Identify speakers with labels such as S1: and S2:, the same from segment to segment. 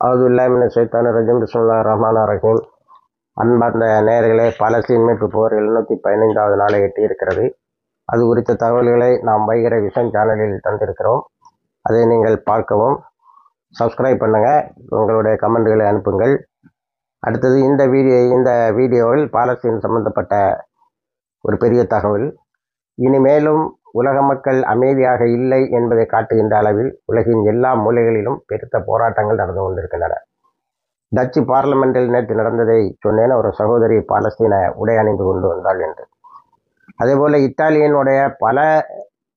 S1: அவுதுல்லாஹி மினஷ் ஷைத்தானிர் ரஜீம். பிஸ்மில்லாஹிர் ரஹ்மானிர் ரஹீம். அன்பார்ந்த நேயர்களே, பாலஸ்தீன் மீட்பு போர் 715வது நாளை எட்டியிருக்கிறது. அது குறித்த தகவல்களை நாம் வைகிற விஷன் சேனலில் தந்திருக்கிறோம். அதை நீங்கள் பார்க்கவும், சப்ஸ்கிரைப் பண்ணுங்கள், உங்களுடைய கமெண்ட்களை அனுப்புங்கள். அடுத்தது இந்த வீடியோவில் பாலஸ்தீன் சம்பந்தப்பட்ட ஒரு பெரிய தகவல். இனிமேலும் உலக மக்கள் அமைதியாக இல்லை என்பதை காட்டுகின்ற அளவில் உலகின் எல்லா மூலைகளிலும் பெருத்த போராட்டங்கள் நடந்து கொண்டிருக்கின்றன. டச்சு பார்லிமெண்டில் நேற்று நடந்ததை சொன்னேன். ஒரு சகோதரி பாலஸ்தீன உடை அணிந்து கொண்டு வந்தாள் என்று. அதேபோல் இத்தாலியினுடைய பல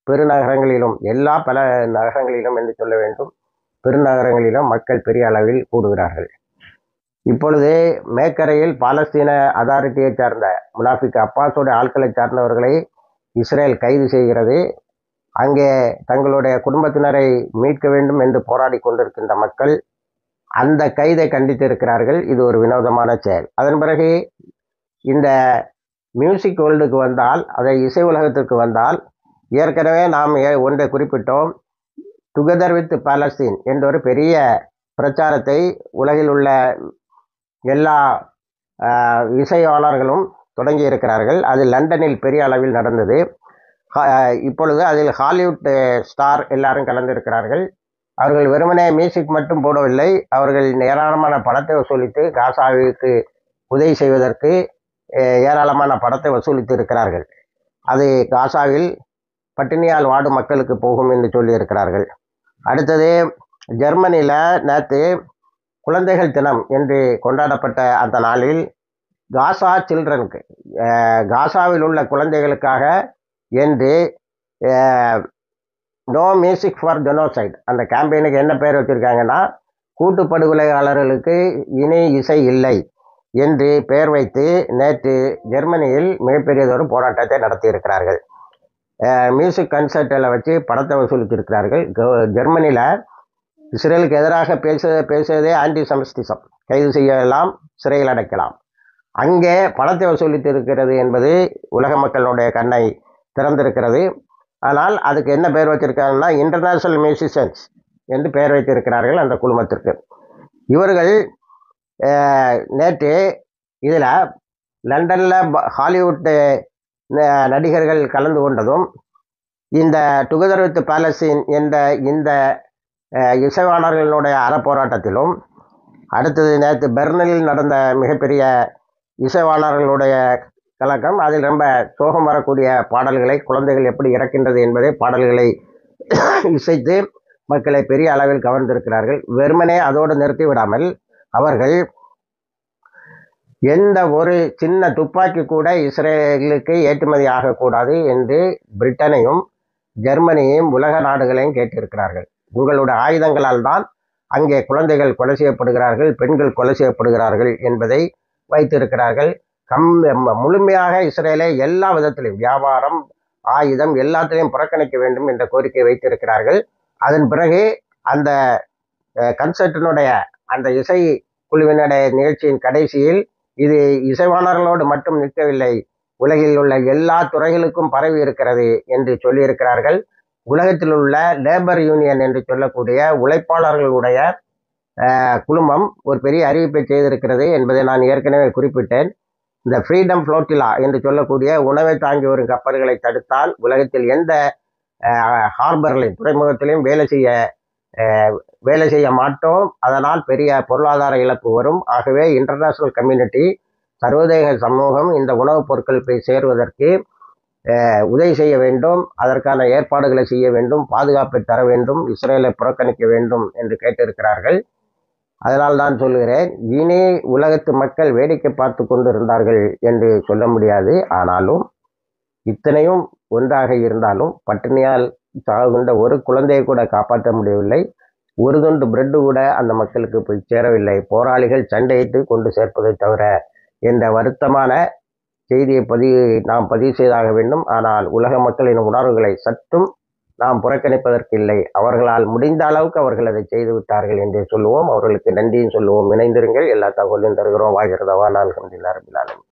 S1: பெருநகரங்களிலும், பல நகரங்களிலும் என்று சொல்ல வேண்டும், பெருநகரங்களிலும் மக்கள் பெரிய அளவில் கூடுகிறார்கள். இப்பொழுது மேற்கரையில் பாலஸ்தீன அதாரிட்டியை சார்ந்த முனாஃபிக் அப்பாஸோட ஆட்களை சார்ந்தவர்களை இஸ்ரேல் கைது செய்கிறது. அங்கே தங்களுடைய குடும்பத்தினரை மீட்க வேண்டும் என்று போராடி கொண்டிருக்கின்ற மக்கள் அந்த கைதை கண்டித்திருக்கிறார்கள். இது ஒரு வினோதமான செயல். அதன் பிறகு இந்த மியூசிக் வேர்ல்டுக்கு வந்தால், அதை இசை உலகத்திற்கு வந்தால், ஏற்கனவே நாம் ஒன்றை குறிப்பிட்டோம். டுகெதர் வித் பாலஸ்தீன் என்ற ஒரு பெரிய பிரச்சாரத்தை உலகில் உள்ள எல்லா இசையாளர்களும் தொடங்கி இருக்கிறார்கள். அது லண்டனில் பெரிய அளவில் நடந்தது. இப்பொழுது அதில் ஹாலிவுட் ஸ்டார் எல்லாரும் கலந்திருக்கிறார்கள். அவர்கள் வெறுமனே மியூசிக் மட்டும் போடவில்லை, அவர்கள் ஏராளமான பணத்தை வசூலித்து காசாவிற்கு உதவி செய்வதற்கு ஏராளமான பணத்தை வசூலித்து இருக்கிறார்கள். அது காசாவில் பட்டினியால் வாடும் மக்களுக்கு போகும் என்று சொல்லியிருக்கிறார்கள். அடுத்தது ஜெர்மனியில் நேற்று குழந்தைகள் தினம் என்று கொண்டாடப்பட்ட அந்த நாளில் காசா சில்ட்ரனுக்கு, காசாவில் உள்ள குழந்தைகளுக்காக என்று நோ மியூசிக் ஃபார் ஜெனோசைட், அந்த கேம்பெயினுக்கு என்ன பெயர் வச்சுருக்காங்கன்னா, கூட்டுப்படுகொலையாளர்களுக்கு இனி இசை இல்லை என்று பெயர் வைத்து நேற்று ஜெர்மனியில் மிகப்பெரியதொரு போராட்டத்தை நடத்தியிருக்கிறார்கள். மியூசிக் கன்சர்ட்டில் வச்சு பணத்தை வசூலித்திருக்கிறார்கள். ஜெர்மனியில் இஸ்ரேலுக்கு எதிராக பேசுவதே ஆன்டி செமிட்டிசம், கைது செய்யலாம், சிறையில் அடைக்கலாம். அங்கே பணத்தை வசூலித்து இருக்கிறது என்பது உலக மக்களுடைய கண்ணை திறந்திருக்கிறது. ஆனால் அதுக்கு என்ன பெயர் வச்சிருக்காங்கன்னா, இன்டர்நேஷ்னல் மியூசிஷியன்ஸ் என்று பெயர் வைத்திருக்கிறார்கள் அந்த குழுமத்திற்கு. இவர்கள் நேற்று இதில் லண்டனில் ஹாலிவுட் நடிகர்கள் கலந்து கொண்டதும், இந்த டுகெதர் வித் பாலஸ்தீன் என்ற இந்த இசைவாளர்களுடைய அறப்போராட்டத்திலும், அடுத்தது நேற்று பெர்லினில் நடந்த மிகப்பெரிய இசைவாளர்களுடைய கலக்கம், அதில் ரொம்ப சோகம் வரக்கூடிய பாடல்களை, குழந்தைகள் எப்படி இறக்கின்றது என்பதை பாடல்களை இசைத்து மக்களை பெரிய அளவில் கவர்ந்திருக்கிறார்கள். வெறுமனே அதோடு நிறுத்தி விடாமல் அவர்கள் எந்த ஒரு சின்ன துப்பாக்கி கூட இஸ்ரேலுக்கு ஏற்றுமதி ஆகக்கூடாது என்று பிரிட்டனையும் ஜெர்மனியையும் உலக நாடுகளையும் கேட்டிருக்கிறார்கள். உங்களுடைய ஆயுதங்களால் தான் அங்கே குழந்தைகள் கொலை செய்யப்படுகிறார்கள், பெண்கள் கொலை செய்யப்படுகிறார்கள் என்பதை வைத்திருக்கிறார்கள். முழுமையாக இஸ்ரேலை எல்லா விதத்திலும், வியாபாரம், ஆயுதம், எல்லாத்திலையும் புறக்கணிக்க வேண்டும் என்ற கோரிக்கை வைத்திருக்கிறார்கள். அதன் பிறகு அந்த கன்சர்ட்டினுடைய, அந்த இசை குழுவினுடைய நிகழ்ச்சியின் கடைசியில் இது இசைவாளர்களோடு மட்டும் நிற்கவில்லை, உலகில் உள்ள எல்லா துறைகளுக்கும் பரவி இருக்கிறது என்று சொல்லியிருக்கிறார்கள். உலகத்தில் உள்ள லேபர் யூனியன் என்று சொல்லக்கூடிய உழைப்பாளர்களுடைய குழுமம் ஒரு பெரிய அறிவிப்பை செய்திருக்கிறது என்பதை நான் ஏற்கனவே குறிப்பிட்டேன். இந்த ஃப்ரீடம் ஃப்ளோட்டிலா என்று சொல்லக்கூடிய உணவை தாங்கி வரும் கப்பல்களை தடுத்தால் உலகத்தில் எந்த ஹார்பர்லையும், துறைமுகத்திலையும் வேலை செய்ய மாட்டோம். அதனால் பெரிய பொருளாதார இழப்பு வரும். ஆகவே இன்டர்நேஷ்னல் கம்யூனிட்டி, சர்வதேச சமூகம் இந்த உணவுப் பொருட்கள் போய் சேருவதற்கு உதவி செய்ய வேண்டும், அதற்கான ஏற்பாடுகளை செய்ய வேண்டும், பாதுகாப்பை தர வேண்டும், இஸ்ரேலை புறக்கணிக்க வேண்டும் என்று கேட்டிருக்கிறார்கள். அதனால் தான் சொல்கிறேன், இனி உலகத்து மக்கள் வேடிக்கை பார்த்து கொண்டு இருந்தார்கள் என்று சொல்ல முடியாது. ஆனாலும் இத்தனையும் ஒன்றாக இருந்தாலும் பட்டினியால் சாகுகின்ற ஒரு குழந்தையை கூட காப்பாற்ற முடியவில்லை. ஒரு துண்டு பிரெட்டு கூட அந்த மக்களுக்கு போய் சேரவில்லை. போராளிகள் சண்டையிட்டு கொண்டு சேர்ப்பதை தவிர என்ற வருத்தமான செய்தியை நாம் பதிவு செய்தாக வேண்டும். ஆனால் உலக மக்களின் உணர்வுகளை சற்றும் நாம் புறக்கணிப்பதற்கில்லை. அவர்களால் முடிந்த அளவுக்கு அவர்கள் அதை செய்து விட்டார்கள் என்றே சொல்லுவோம். அவர்களுக்கு நன்றியும் சொல்லுவோம். இணைந்திருங்கள். எல்லா தகவலையும் தருகிறோம். வாகிறதவா நான் அல்ஹம்துலில்லாஹி ரப்பில் ஆலமீன்.